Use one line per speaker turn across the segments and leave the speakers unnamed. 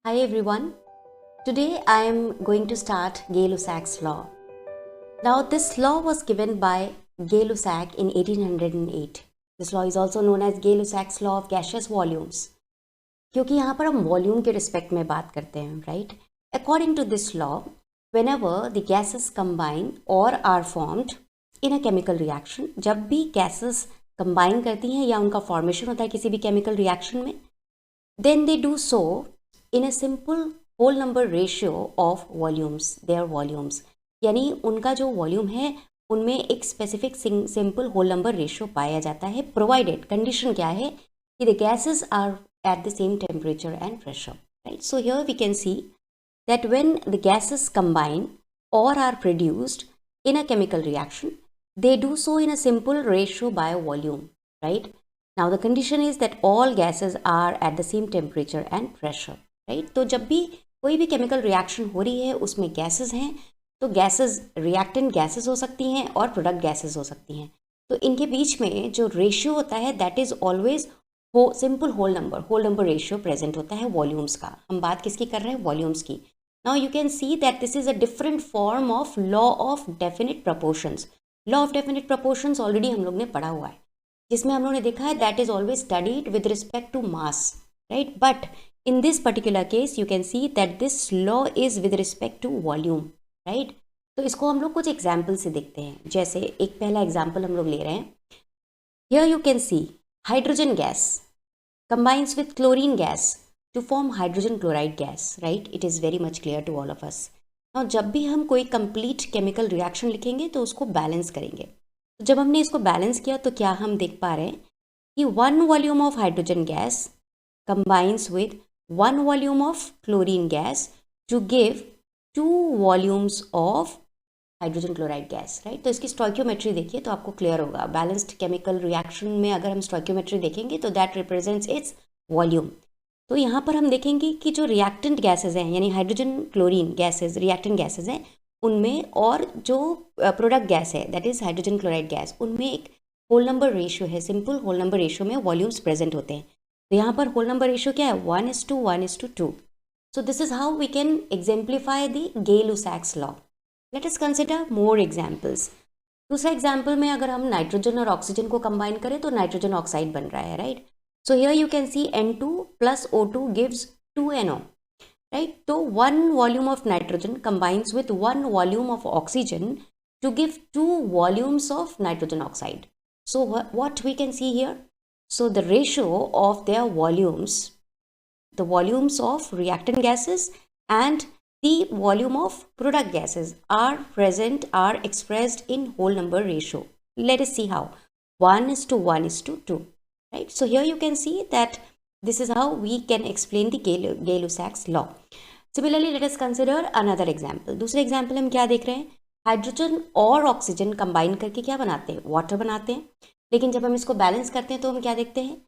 Hi everyone. Today I am going to start Gay-Lussac's law. Now this law was given by Gay-Lussac in 1808. This law is also known as Gay-Lussac's law of gaseous volumes. क्योंकि यहाँ पर हम volume के respect में बात करते हैं, right? According to this law, whenever the gases combine or are formed in a chemical reaction, जब भी gases combine करती हैं या उनका formation होता है किसी भी chemical reaction में, then they do so in a simple whole number ratio of volumes, their volumes. यानी उनका जो वॉल्यूम है उनमें एक specific simple whole number ratio पाया जाता है, प्रोवाइडेड कंडीशन क्या है कि the gases are at the same temperature and pressure, right? So here we can see that when the gases combine or are produced in a chemical reaction, they do so in a simple ratio by volume, right? Now the condition is that all gases are at the same temperature and pressure, right? तो जब भी कोई भी chemical reaction हो रही है उसमें gases हैं, तो gases reactant gases हो सकती हैं और product gases हो सकती हैं, तो इनके बीच में जो ratio होता है that is always simple whole number ratio present होता है वॉल्यूम्स का. हम बात किसकी कर रहे हैं? वॉल्यूम्स की. Now you can see that this is a different form of law of definite proportions. Law of definite proportions already हम लोग ने पढ़ा हुआ है, जिसमें हम लोग ने देखा है that is always studied with respect to mass, right? But in this particular case you can see that this law is with respect to volume, right? तो इसको हम लोग कुछ एग्जाम्पल से देखते हैं. जैसे एक पहला एग्जाम्पल हम लोग ले रहे हैं. Here you can see hydrogen gas combines with chlorine gas to form hydrogen chloride gas, right? It is very much clear to all of us. Now जब भी हम कोई complete chemical reaction लिखेंगे तो उसको बैलेंस करेंगे. तो जब हमने इसको बैलेंस किया तो क्या हम देख पा रहे हैं कि 1 volume of hydrogen gas combines with 1 volume of chlorine gas to give 2 volumes of hydrogen chloride gas, right? तो इसकी स्टोइकियोमेट्री देखिए तो आपको क्लियर होगा. बैलेंस्ड केमिकल रिएक्शन में अगर हम स्टोइकियोमेट्री देखेंगे तो दैट रिप्रेजेंट्स इट्स वॉल्यूम. तो यहाँ पर हम देखेंगे कि जो रिएक्टेंट गैसेज हैं यानी hydrogen chlorine gases reactant gases हैं उनमें और जो प्रोडक्ट गैस है that is hydrogen chloride gas उनमें एक होल नंबर रेशियो है. सिंपल होल नंबर रेशियो में वॉल्यूम्स प्रेजेंट होते हैं. तो यहाँ पर होल नंबर रेशियो क्या है? 1:1:2. So this is how we can exemplify the Gay-Lussac's law. Let us consider more examples. दूसरा एग्जाम्पल में अगर हम नाइट्रोजन और ऑक्सीजन को कंबाइन करें तो नाइट्रोजन ऑक्साइड बन रहा है, right? So here you can see N2 plus O2 gives 2NO, right? तो 1 volume of nitrogen combines with 1 volume of oxygen to give 2 volumes of nitrogen oxide. So what we can see here? So the ratio of their volumes, the volumes of reactant gases and the volume of product gases are expressed in whole number ratio. Let us see how. 1:1:2, right? So here you can see that this is how we can explain the Gay-Lussac's law. Similarly, let us consider another example. दूसरे example हम क्या देख रहे हैं? Hydrogen और oxygen combine करके क्या बनाते हैं? वाटर बनाते हैं. लेकिन जब हम इसको बैलेंस करते हैं तो हम क्या देखते हैं?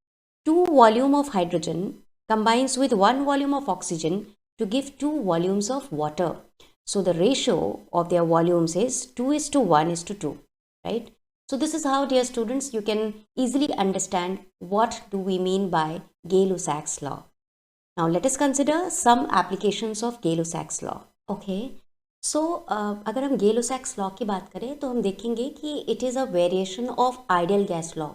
2 volume of hydrogen combines with 1 volume of oxygen to give 2 volumes of water. So the ratio of their volumes is 2:1:2, right? So this is how, dear students, you can easily understand what do we mean by Gay-Lussac's law. Now let us consider some applications of Gay-Lussac's law. Okay. So अगर हम Gay-Lussac's law की बात करें तो हम देखेंगे कि it is a variation of ideal gas law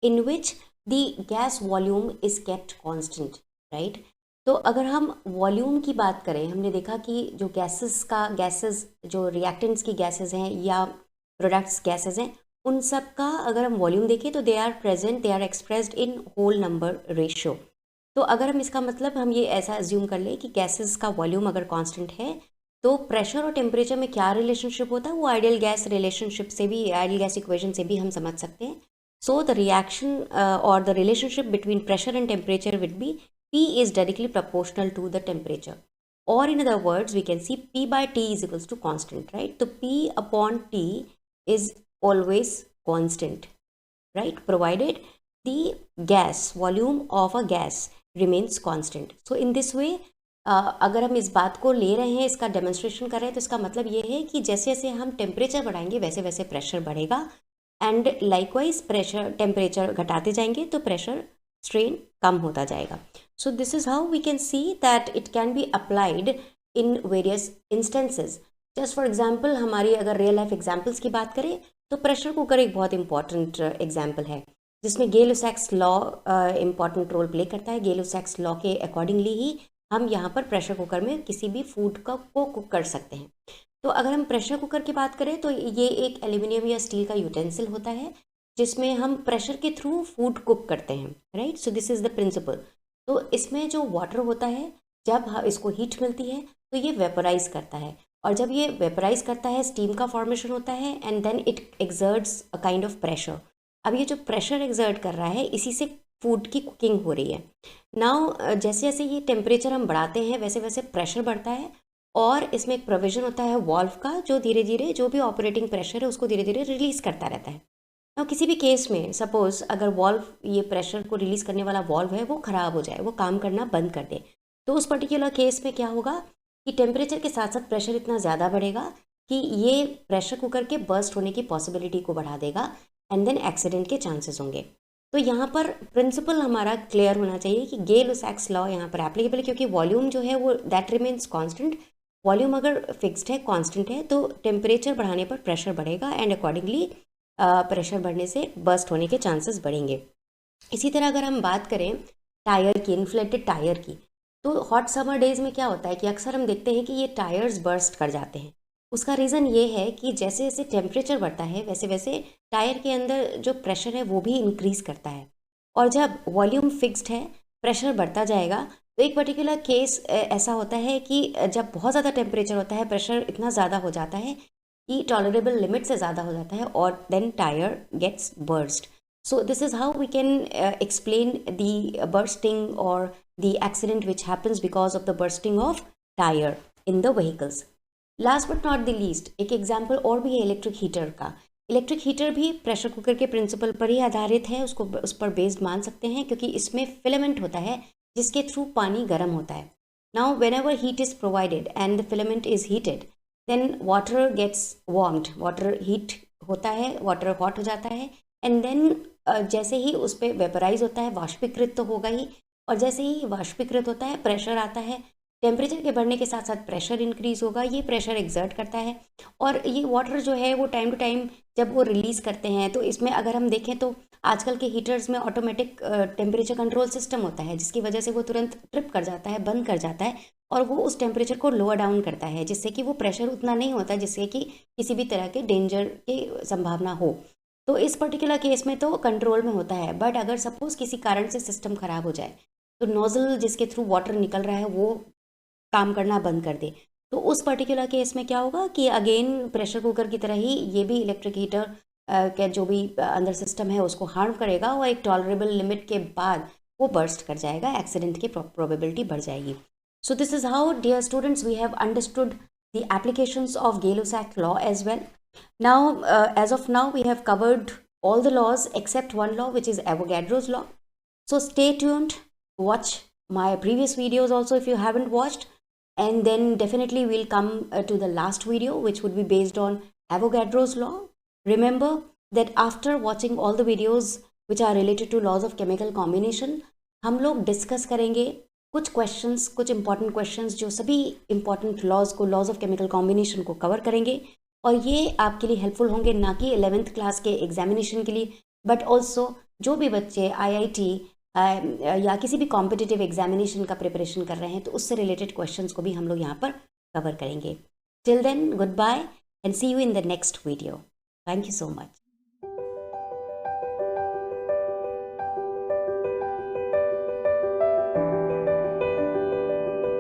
in which the gas volume is kept constant, right? तो अगर हम वॉल्यूम की बात करें, हमने देखा कि जो गैसेस जो रिएक्टेंट्स की गैसेस हैं या प्रोडक्ट्स गैसेस हैं उन सब का अगर हम वॉल्यूम देखें तो they are expressed in whole number ratio. तो अगर हम इसका मतलब हम ये ऐसा अज्यूम कर लें कि गैसेस का वॉल्यूम अगर कांस्टेंट है तो प्रेशर और टेम्परेचर में क्या रिलेशनशिप होता है वो आइडियल गैस रिलेशनशिप से भी, आइडियल गैस इक्वेशन से भी हम समझ सकते हैं. सो द रिएक्शन और the relationship between pressure and temperature would be P is directly proportional to the temperature, or in other words we can see P by T is equals to constant, right? So P upon T is always constant, right? Provided the gas volume of a gas remains constant. So in this way अगर हम इस बात को ले रहे हैं, इसका demonstration कर रहे हैं तो इसका मतलब ये है कि जैसे जैसे हम टेम्परेचर बढ़ाएंगे वैसे वैसे प्रेशर बढ़ेगा एंड लाइकवाइज टेम्परेचर घटाते जाएंगे तो प्रेशर स्ट्रेन कम होता जाएगा. So this is how we can see that it can be applied in various instances. Just for example, हमारी अगर रियल लाइफ एग्जाम्पल्स की बात करें तो प्रेशर कुकर एक बहुत इंपॉर्टेंट एग्जाम्पल है जिसमें गेल-लुसैक्स लॉ इंपॉर्टेंट रोल प्ले करता है. गेल-लुसैक्स लॉ के अकॉर्डिंगली ही हम यहाँ पर प्रेशर कुकर में किसी भी फूड को कुक कर सकते हैं. तो अगर हम प्रेशर कुकर की बात करें तो ये एक एल्यूमिनियम या स्टील का यूटेंसिल होता है जिसमें हम प्रेशर के थ्रू फूड कुक करते हैं, right. So this is the principle. तो इसमें जो वाटर होता है जब इसको हीट मिलती है तो ये वेपराइज करता है, और जब ये वेपराइज करता है स्टीम का फॉर्मेशन होता है and then it exerts a kind of pressure. अब ये जो प्रेशर एक्सर्ट कर रहा है इसी से फूड की कुकिंग हो रही है. नाउ जैसे जैसे ये टेम्परेचर हम बढ़ाते हैं वैसे वैसे प्रेशर बढ़ता है, और इसमें एक प्रोविजन होता है वॉल्व का जो धीरे धीरे जो भी ऑपरेटिंग प्रेशर है उसको धीरे धीरे रिलीज़ करता रहता है. ना किसी भी केस में सपोज अगर वॉल्व ये प्रेशर को रिलीज़ करने वाला वॉल्व है वो ख़राब हो जाए, वो काम करना बंद कर दे, तो उस पर्टिकुलर केस में क्या होगा कि टेम्परेचर के साथ साथ प्रेशर इतना ज़्यादा बढ़ेगा कि ये प्रेशर कुकर के बर्स्ट होने की पॉसिबिलिटी को बढ़ा देगा एंड देन एक्सीडेंट के चांसेस होंगे. तो यहाँ पर प्रिंसिपल हमारा क्लियर होना चाहिए कि गेल-लुसैक्स लॉ यहाँ पर एप्लीकेबल है क्योंकि वॉल्यूम जो है वो दैट रिमेन्स कांस्टेंट. वॉल्यूम अगर फिक्स्ड है, कांस्टेंट है, तो टेम्परेचर बढ़ाने पर प्रेशर बढ़ेगा एंड अकॉर्डिंगली प्रेशर बढ़ने से बर्स्ट होने के चांसेस बढ़ेंगे. इसी तरह अगर हम बात करें टायर की, इन्फ्लेटेड टायर की, तो हॉट समर डेज़ में क्या होता है कि अक्सर हम देखते हैं कि ये टायर्स बर्स्ट कर जाते हैं. उसका रीज़न ये है कि जैसे जैसे टेम्परेचर बढ़ता है वैसे वैसे टायर के अंदर जो प्रेशर है वो भी इंक्रीज़ करता है, और जब वॉल्यूम फिक्स्ड है प्रेशर बढ़ता जाएगा. तो एक पर्टिकुलर केस ऐसा होता है कि जब बहुत ज़्यादा टेम्परेचर होता है प्रेशर इतना ज़्यादा हो जाता है कि टॉलरेबल लिमिट से ज़्यादा हो जाता है और then tyre gets burst. So this is how we can explain the bursting और the accident which happens because of the bursting of tyre in the vehicles. Last but not the least एक example और भी है electric heater का. Electric heater भी pressure cooker के principle पर ही आधारित है, उसको उस पर बेस्ड मान सकते हैं क्योंकि इसमें फिलामेंट होता है जिसके थ्रू पानी गर्म होता है. Now whenever heat is provided and the filament is heated then water gets warmed. Water heat होता है, वाटर हॉट हो जाता है एंड देन जैसे ही उस पर वेपराइज होता है वाष्पीकृत तो होगा ही, और जैसे ही वाष्पीकृत होता है प्रेशर आता है. टेम्परेचर के बढ़ने के साथ साथ प्रेशर इंक्रीज़ होगा, ये प्रेशर एक्सर्ट करता है, और ये वाटर जो है वो टाइम टू टाइम जब वो रिलीज़ करते हैं तो इसमें अगर हम देखें तो आजकल के हीटर्स में ऑटोमेटिक टेम्परेचर कंट्रोल सिस्टम होता है जिसकी वजह से वो तुरंत ट्रिप कर जाता है, बंद कर जाता है, और वो उस टेम्परेचर को लोअर डाउन करता है जिससे कि वो प्रेशर उतना नहीं होता जिससे कि किसी भी तरह के डेंजर की संभावना हो. तो इस पर्टिकुलर केस में तो कंट्रोल में होता है, बट अगर सपोज किसी कारण से सिस्टम ख़राब हो जाए तो नोज़ल जिसके थ्रू वाटर निकल रहा है वो काम करना बंद कर दे, तो उस पर्टिकुलर केस में क्या होगा कि अगेन प्रेशर कुकर की तरह ही ये भी इलेक्ट्रिक हीटर का जो भी अंदर सिस्टम है उसको हार्म करेगा और एक टॉलरेबल लिमिट के बाद वो बर्स्ट कर जाएगा, एक्सीडेंट की प्रोबेबिलिटी बढ़ जाएगी. So this is how, dear students, we have understood the applications of Gay-Lussac law as well. Now, as of now, we have covered all the laws except one law, which is Avogadro's law. So stay tuned, watch my previous videos also if you haven't watched, and then definitely we'll come to the last video, which would be based on Avogadro's law. Remember that after watching all the videos which are related to laws of chemical combination, हम लोग discuss करेंगे कुछ questions, कुछ important questions जो सभी important laws को, laws of chemical combination को cover करेंगे, और ये आपके लिए हेल्पफुल होंगे ना कि 11th क्लास के एग्जामिनेशन के लिए, बट ऑल्सो जो भी बच्चे IIT या किसी भी कॉम्पिटिटिव एग्जामिनेशन का प्रिपरेशन कर रहे हैं तो उससे रिलेटेड क्वेश्चंस को भी हम लोग यहाँ पर कवर करेंगे. Till then, good bye and see you in the next video. Thank you so much.